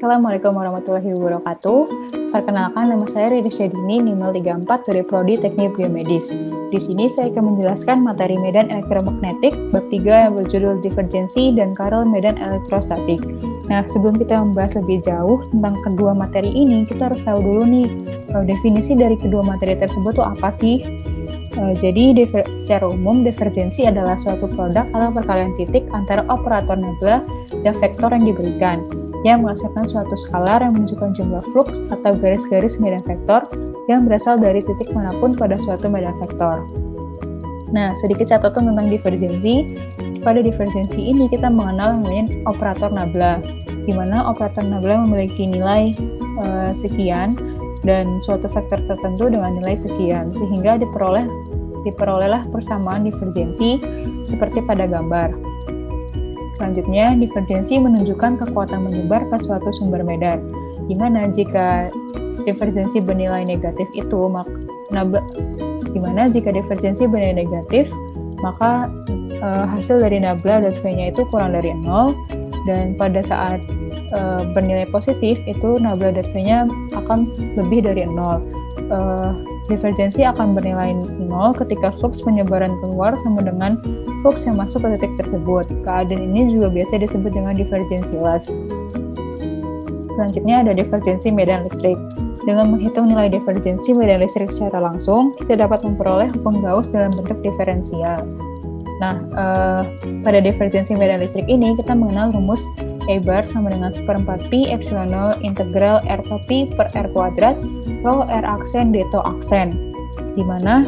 Assalamualaikum warahmatullahi wabarakatuh. Perkenalkan, nama saya Riri Syedini, NIM 34 dari Prodi Teknik Biomedis. Di sini saya akan menjelaskan materi medan elektromagnetik bab 3 yang berjudul divergensi dan Carrel medan elektrostatik. Nah, sebelum kita membahas lebih jauh tentang kedua materi ini, kita harus tahu dulu nih, definisi dari kedua materi tersebut itu apa sih? Jadi, secara umum, divergensi adalah suatu produk atau perkalian titik antara operator nabla dan vektor yang diberikan, yang menghasilkan suatu skalar yang menunjukkan jumlah fluks atau garis-garis medan vektor yang berasal dari titik manapun pada suatu medan vektor. Nah, sedikit catatan tentang divergensi. Pada divergensi ini kita mengenal namanya operator nabla, di mana operator nabla memiliki nilai sekian dan suatu vektor tertentu dengan nilai sekian, sehingga diperolehlah persamaan divergensi seperti pada gambar. Selanjutnya, divergensi menunjukkan kekuatan menyebar ke suatu sumber medan, di mana jika divergensi bernilai negatif maka hasil dari nabla dan V-nya itu kurang dari 0, dan pada saat bernilai positif itu nabla dan V-nya akan lebih dari 0. Divergensi akan bernilai 0 ketika flux penyebaran keluar sama dengan flux yang masuk ke titik tersebut. Keadaan ini juga biasa disebut dengan divergensi les. Selanjutnya ada divergensi medan listrik. Dengan menghitung nilai divergensi medan listrik secara langsung, kita dapat memperoleh hukum Gauss dalam bentuk diferensial. Nah, pada divergensi medan listrik ini kita mengenal rumus E bar sama dengan 1/4 pi epsilon 0 integral R pi per R kuadrat rho R aksen d to aksen, di mana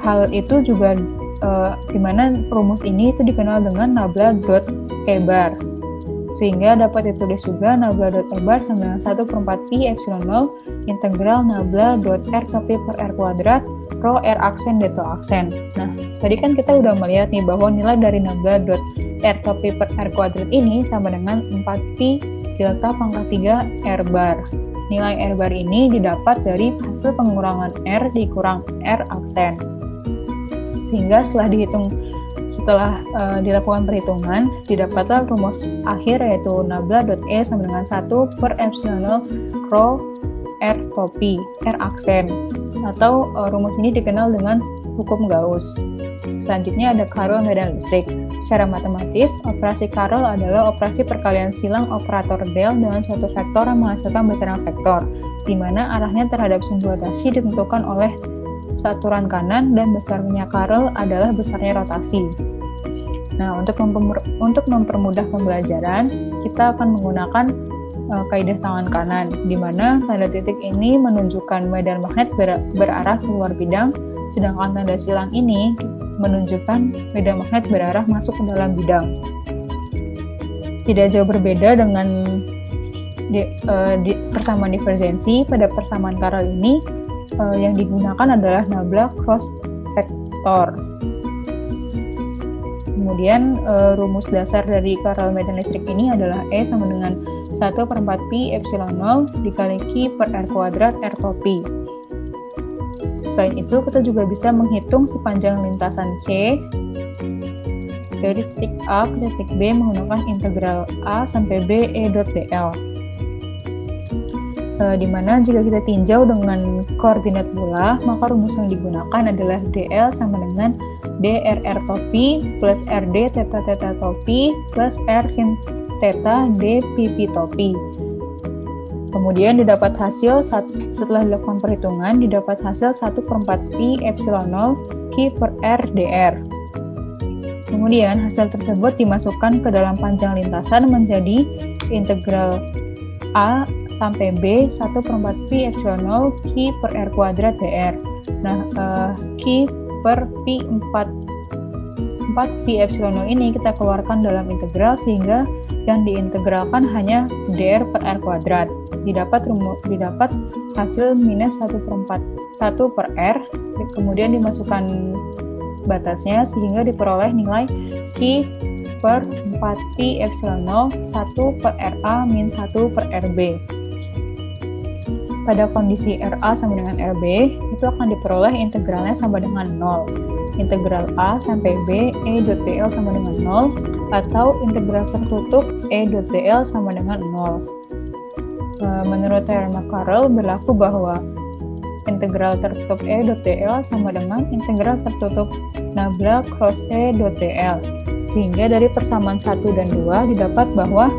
hal itu juga di mana rumus ini itu dikenal dengan nabla dot E bar, sehingga dapat ditulis juga nabla dot E bar sama dengan 1/4 pi epsilon 0 integral nabla dot R pi per R kuadrat rho R aksen d to aksen. Nah, tadi kan kita udah melihat nih bahwa nilai dari nabla dot R pi per R kuadrat ini sama dengan 4 pi delta pangkat 3 R bar. Nilai R bar ini didapat dari hasil pengurangan R dikurang R aksen. Sehingga setelah dilakukan perhitungan, didapatlah rumus akhir yaitu nabla dot E sama dengan 1 per epsilon 0 rho R topi, R aksen, atau rumus ini dikenal dengan hukum Gauss. Selanjutnya ada Carrel medan listrik. Secara matematis, operasi Carrel adalah operasi perkalian silang operator del dengan suatu vektor yang menghasilkan besaran vektor, di mana arahnya terhadap sumbu rotasi ditentukan oleh saturan kanan dan besarnya Carrel adalah besarnya rotasi. Nah, untuk mempermudah pembelajaran, kita akan menggunakan kaidah tangan kanan, di mana tanda titik ini menunjukkan medan magnet berarah keluar bidang, sedangkan tanda silang ini menunjukkan medan magnet berarah masuk ke dalam bidang. Tidak jauh berbeda dengan persamaan divergensi. Pada persamaan Carrel ini yang digunakan adalah nabla cross vektor. Kemudian rumus dasar dari Carrel medan listrik ini adalah E sama dengan 1/4 pi epsilon 0 dikali Q per R kuadrat R topi. Selain itu, kita juga bisa menghitung sepanjang lintasan C dari titik A ke titik B menggunakan integral A sampai B E dot dl. Dimana jika kita tinjau dengan koordinat bola, maka rumus yang digunakan adalah dl sama dengan drr topi plus rd theta theta topi plus r sin theta d pp topi. Kemudian didapat hasil setelah dilakukan perhitungan, didapat hasil 1/4 pi epsilon 0 Q per R dr. Kemudian hasil tersebut dimasukkan ke dalam panjang lintasan menjadi integral A sampai B 1/4 pi epsilon 0 Q per R kuadrat dr. Nah, Q per pi 4 pi epsilon 0 ini kita keluarkan dalam integral, sehingga yang diintegralkan hanya dr per R kuadrat. Didapat hasil minus 1 per R, kemudian dimasukkan batasnya sehingga diperoleh nilai Q per 4 pi epsilon 0 1 per RA min 1 per RB. Pada kondisi RA sama dengan RB, itu akan diperoleh integralnya sama dengan 0. Integral A sampai B, E dot dl sama dengan 0, atau integral tertutup E.dl sama dengan 0. Menurut teorema Carrel berlaku bahwa integral tertutup E.dl sama dengan integral tertutup nabla cross E.dl. Sehingga dari persamaan 1 dan 2 didapat bahwa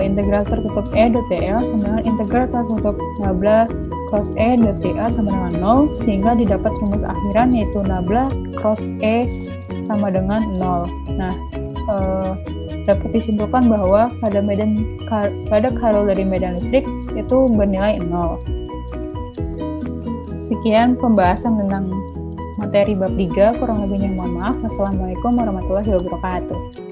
integral tertutup E.dl sama dengan integral tertutup nabla cross E.dl sama dengan 0, sehingga didapat rumus akhiran yaitu nabla cross E sama dengan 0. Nah, dapat disimpulkan bahwa pada Carrel dari medan listrik itu bernilai 0. Sekian pembahasan tentang materi bab 3, kurang lebihnya mohon maaf. Wassalamualaikum warahmatullahi wabarakatuh.